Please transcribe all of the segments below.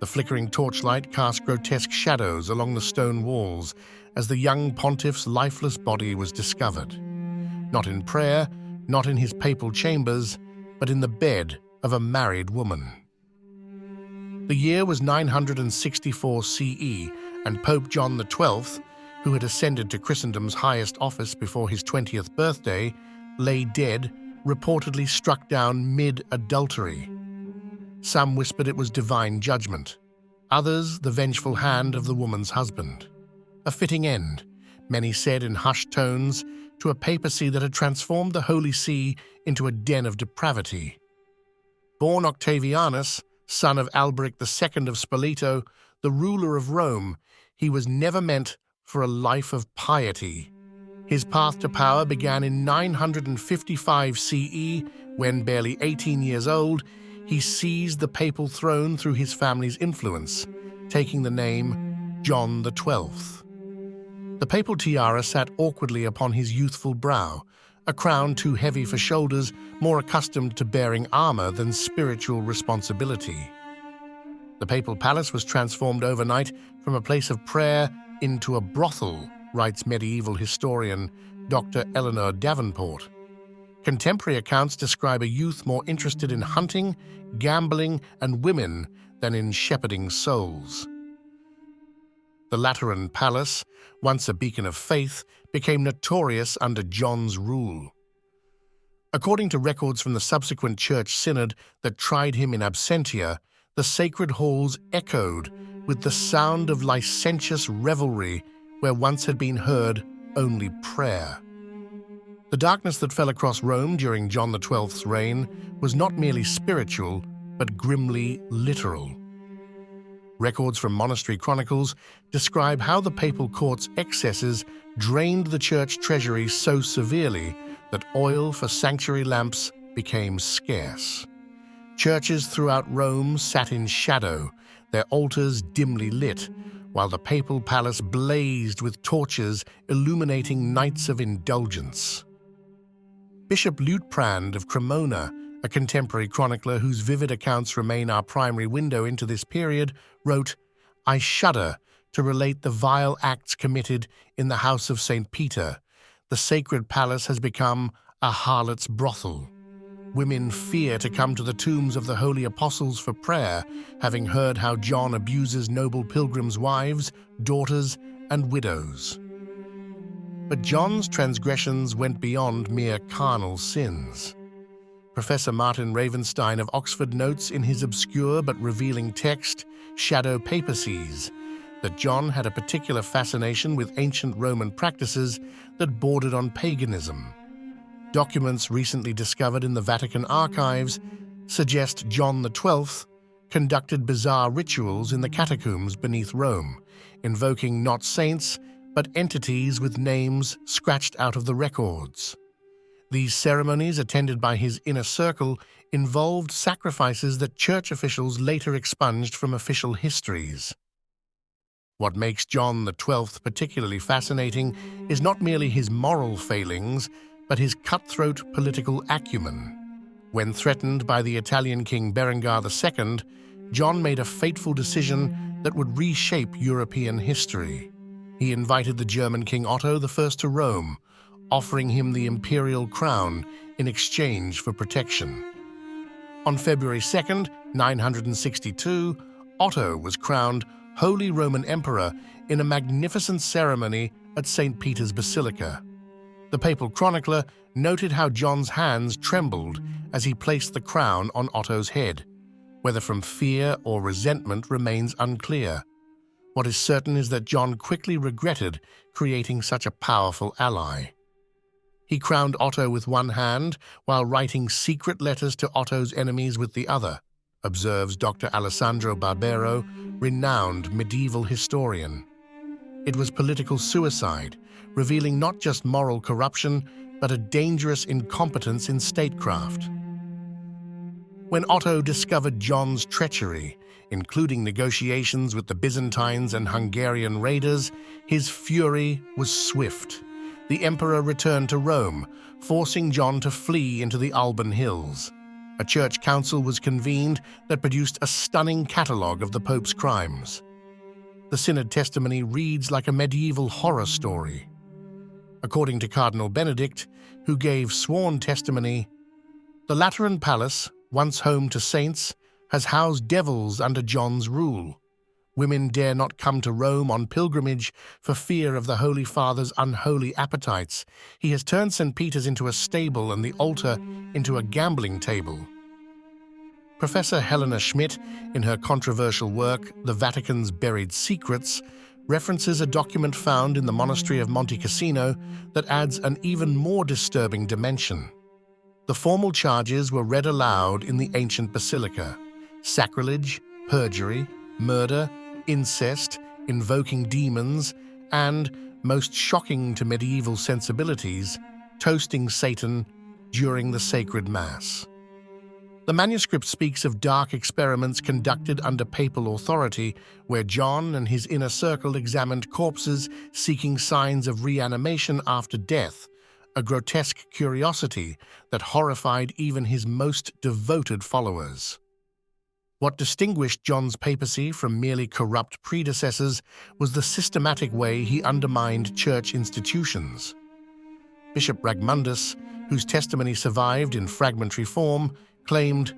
The flickering torchlight cast grotesque shadows along the stone walls as the young pontiff's lifeless body was discovered. Not in prayer, not in his papal chambers, but in the bed of a married woman. The year was 964 CE, and Pope John XII, who had ascended to Christendom's highest office before his 20th birthday, lay dead, reportedly struck down mid-adultery. Some whispered it was divine judgment, others the vengeful hand of the woman's husband. A fitting end, many said in hushed tones, to a papacy that had transformed the Holy See into a den of depravity. Born Octavianus, son of Alberic II of Spoleto, the ruler of Rome, he was never meant for a life of piety. His path to power began in 955 CE, when, barely 18 years old, he seized the papal throne through his family's influence, taking the name John XII. The papal tiara sat awkwardly upon his youthful brow, a crown too heavy for shoulders, more accustomed to bearing armor than spiritual responsibility. The papal palace was transformed overnight from a place of prayer into a brothel, writes medieval historian Dr. Eleanor Davenport. Contemporary accounts describe a youth more interested in hunting, gambling, and women than in shepherding souls. The Lateran Palace, once a beacon of faith, became notorious under John's rule. According to records from the subsequent church synod that tried him in absentia, the sacred halls echoed with the sound of licentious revelry where once had been heard only prayer. The darkness that fell across Rome during John XII's reign was not merely spiritual, but grimly literal. Records from monastery chronicles describe how the papal court's excesses drained the church treasury so severely that oil for sanctuary lamps became scarce. Churches throughout Rome sat in shadow, their altars dimly lit, while the papal palace blazed with torches illuminating nights of indulgence. Bishop Liutprand of Cremona, a contemporary chronicler whose vivid accounts remain our primary window into this period, wrote, "I shudder to relate the vile acts committed in the house of St. Peter. The sacred palace has become a harlot's brothel. Women fear to come to the tombs of the holy apostles for prayer, having heard how John abuses noble pilgrims' wives, daughters, and widows." But John's transgressions went beyond mere carnal sins. Professor Martin Ravenstein of Oxford notes in his obscure but revealing text, Shadow Papacies, that John had a particular fascination with ancient Roman practices that bordered on paganism. Documents recently discovered in the Vatican archives suggest John XII conducted bizarre rituals in the catacombs beneath Rome, invoking not saints, but entities with names scratched out of the records. These ceremonies, attended by his inner circle, involved sacrifices that church officials later expunged from official histories. What makes John XII particularly fascinating is not merely his moral failings, but his cutthroat political acumen. When threatened by the Italian king Berengar II, John made a fateful decision that would reshape European history. He invited the German King Otto I to Rome, offering him the imperial crown in exchange for protection. On February 2, 962, Otto was crowned Holy Roman Emperor in a magnificent ceremony at St. Peter's Basilica. The papal chronicler noted how John's hands trembled as he placed the crown on Otto's head. Whether from fear or resentment remains unclear. What is certain is that John quickly regretted creating such a powerful ally. He crowned Otto with one hand while writing secret letters to Otto's enemies with the other, observes Dr. Alessandro Barbero, renowned medieval historian. It was political suicide, revealing not just moral corruption, but a dangerous incompetence in statecraft. When Otto discovered John's treachery, including negotiations with the Byzantines and Hungarian raiders, his fury was swift. The emperor returned to Rome, forcing John to flee into the Alban Hills. A church council was convened that produced a stunning catalogue of the Pope's crimes. The synod testimony reads like a medieval horror story. According to Cardinal Benedict, who gave sworn testimony, "The Lateran Palace, once home to saints, has housed devils under John's rule. Women dare not come to Rome on pilgrimage for fear of the Holy Father's unholy appetites. He has turned St. Peter's into a stable and the altar into a gambling table." Professor Helena Schmidt, in her controversial work, The Vatican's Buried Secrets, references a document found in the monastery of Monte Cassino that adds an even more disturbing dimension. The formal charges were read aloud in the ancient basilica: sacrilege, perjury, murder, incest, invoking demons, and, most shocking to medieval sensibilities, toasting Satan during the sacred Mass. The manuscript speaks of dark experiments conducted under papal authority, where John and his inner circle examined corpses seeking signs of reanimation after death, a grotesque curiosity that horrified even his most devoted followers. What distinguished John's papacy from merely corrupt predecessors was the systematic way he undermined church institutions. Bishop Ragmundus, whose testimony survived in fragmentary form, claimed,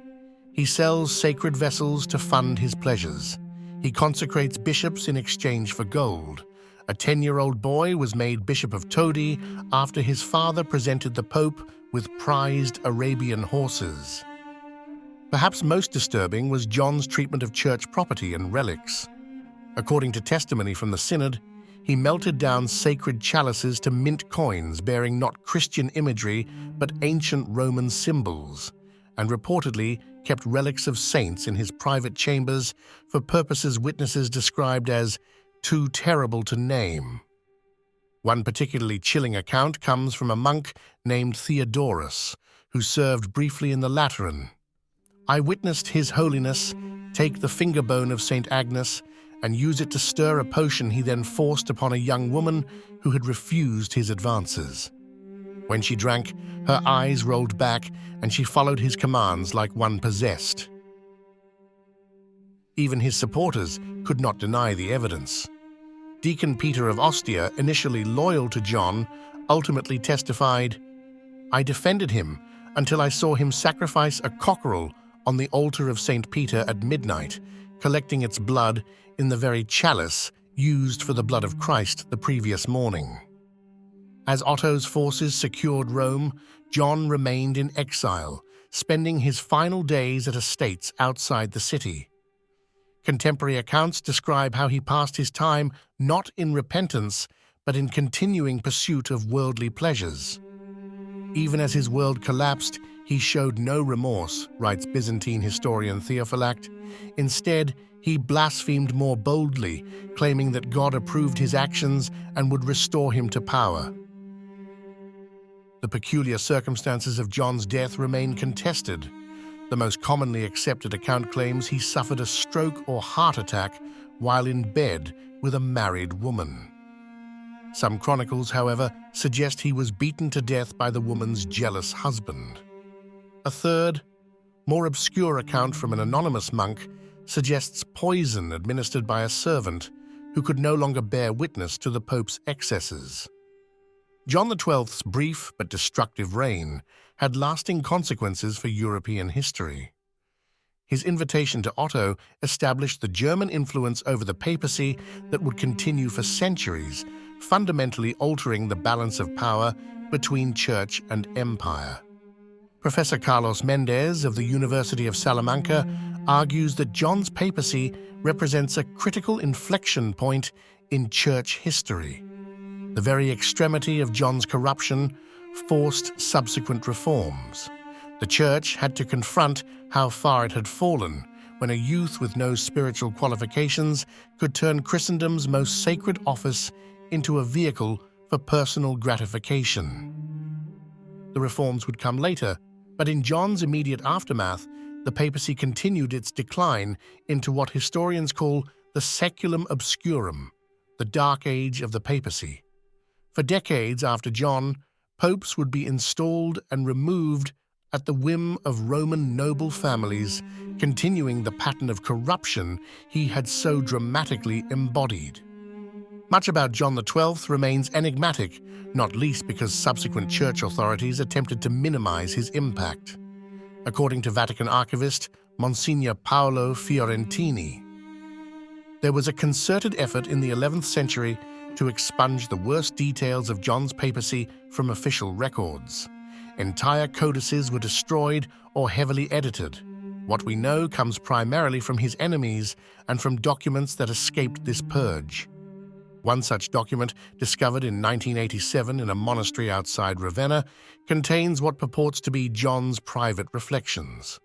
"He sells sacred vessels to fund his pleasures. He consecrates bishops in exchange for gold. A 10-year-old boy was made Bishop of Todi after his father presented the Pope with prized Arabian horses." Perhaps most disturbing was John's treatment of church property and relics. According to testimony from the Synod, he melted down sacred chalices to mint coins bearing not Christian imagery but ancient Roman symbols, and reportedly kept relics of saints in his private chambers for purposes witnesses described as too terrible to name. One particularly chilling account comes from a monk named Theodorus, who served briefly in the Lateran. "I witnessed His Holiness take the finger bone of St. Agnes and use it to stir a potion he then forced upon a young woman who had refused his advances. When she drank, her eyes rolled back and she followed his commands like one possessed." Even his supporters could not deny the evidence. Deacon Peter of Ostia, initially loyal to John, ultimately testified, "I defended him until I saw him sacrifice a cockerel on the altar of St. Peter at midnight, collecting its blood in the very chalice used for the blood of Christ the previous morning." As Otto's forces secured Rome, John remained in exile, spending his final days at estates outside the city. Contemporary accounts describe how he passed his time not in repentance, but in continuing pursuit of worldly pleasures. Even as his world collapsed, he showed no remorse, writes Byzantine historian Theophylact. Instead, he blasphemed more boldly, claiming that God approved his actions and would restore him to power. The peculiar circumstances of John's death remain contested. The most commonly accepted account claims he suffered a stroke or heart attack while in bed with a married woman. Some chronicles, however, suggest he was beaten to death by the woman's jealous husband. A third, more obscure account from an anonymous monk suggests poison administered by a servant who could no longer bear witness to the Pope's excesses. John XII's brief but destructive reign had lasting consequences for European history. His invitation to Otto established the German influence over the papacy that would continue for centuries, fundamentally altering the balance of power between church and empire. Professor Carlos Mendez of the University of Salamanca argues that John's papacy represents a critical inflection point in church history. The very extremity of John's corruption forced subsequent reforms. The church had to confront how far it had fallen when a youth with no spiritual qualifications could turn Christendom's most sacred office into a vehicle for personal gratification. The reforms would come later, but in John's immediate aftermath, the papacy continued its decline into what historians call the Saeculum Obscurum, the Dark Age of the papacy. For decades after John, popes would be installed and removed at the whim of Roman noble families, continuing the pattern of corruption he had so dramatically embodied. Much about John XII remains enigmatic, not least because subsequent church authorities attempted to minimize his impact. According to Vatican archivist Monsignor Paolo Fiorentini, there was a concerted effort in the 11th century to expunge the worst details of John's papacy from official records. Entire codices were destroyed or heavily edited. What we know comes primarily from his enemies and from documents that escaped this purge. One such document, discovered in 1987 in a monastery outside Ravenna, contains what purports to be John's private reflections.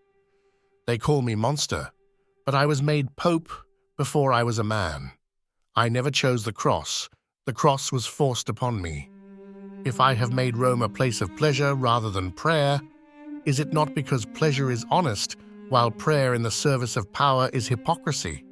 "They call me monster, but I was made pope before I was a man. I never chose the cross was forced upon me. If I have made Rome a place of pleasure rather than prayer, is it not because pleasure is honest, while prayer in the service of power is hypocrisy?"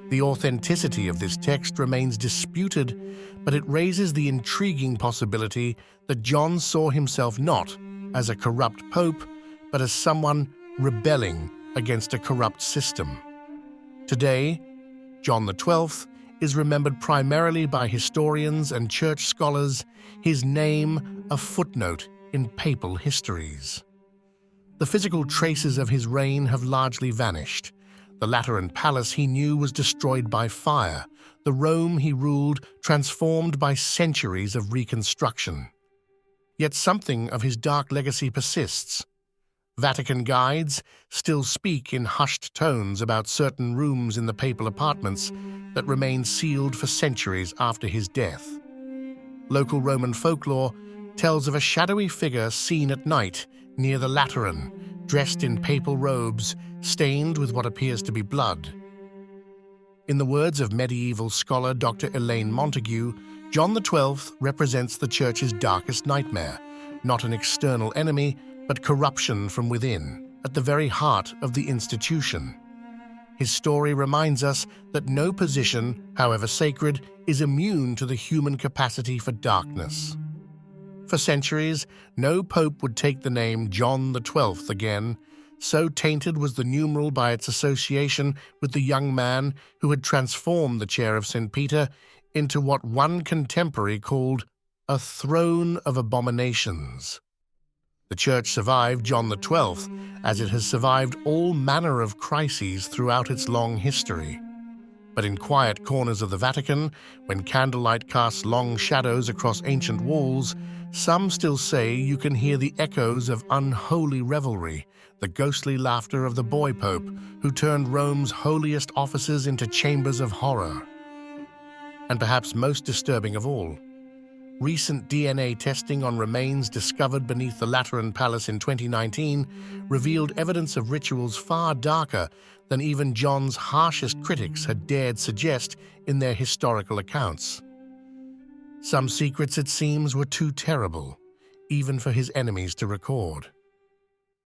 The authenticity of this text remains disputed, but it raises the intriguing possibility that John saw himself not as a corrupt pope, but as someone rebelling against a corrupt system. Today, John XII is remembered primarily by historians and church scholars, his name a footnote in papal histories. The physical traces of his reign have largely vanished. The Lateran palace he knew was destroyed by fire, the Rome he ruled transformed by centuries of reconstruction. Yet something of his dark legacy persists. Vatican guides still speak in hushed tones about certain rooms in the papal apartments that remained sealed for centuries after his death. Local Roman folklore tells of a shadowy figure seen at night near the Lateran, dressed in papal robes, stained with what appears to be blood. In the words of medieval scholar Dr. Elaine Montague, John XII represents the Church's darkest nightmare, not an external enemy, but corruption from within, at the very heart of the institution. His story reminds us that no position, however sacred, is immune to the human capacity for darkness. For centuries, no pope would take the name John XII again. So tainted was the numeral by its association with the young man who had transformed the chair of St. Peter into what one contemporary called a throne of abominations. The Church survived John XII, as it has survived all manner of crises throughout its long history. But in quiet corners of the Vatican, when candlelight casts long shadows across ancient walls, some still say you can hear the echoes of unholy revelry, the ghostly laughter of the boy pope who turned Rome's holiest offices into chambers of horror. And perhaps most disturbing of all, recent DNA testing on remains discovered beneath the Lateran Palace in 2019 revealed evidence of rituals far darker than even John's harshest critics had dared suggest in their historical accounts. Some secrets, it seems, were too terrible, even for his enemies to record.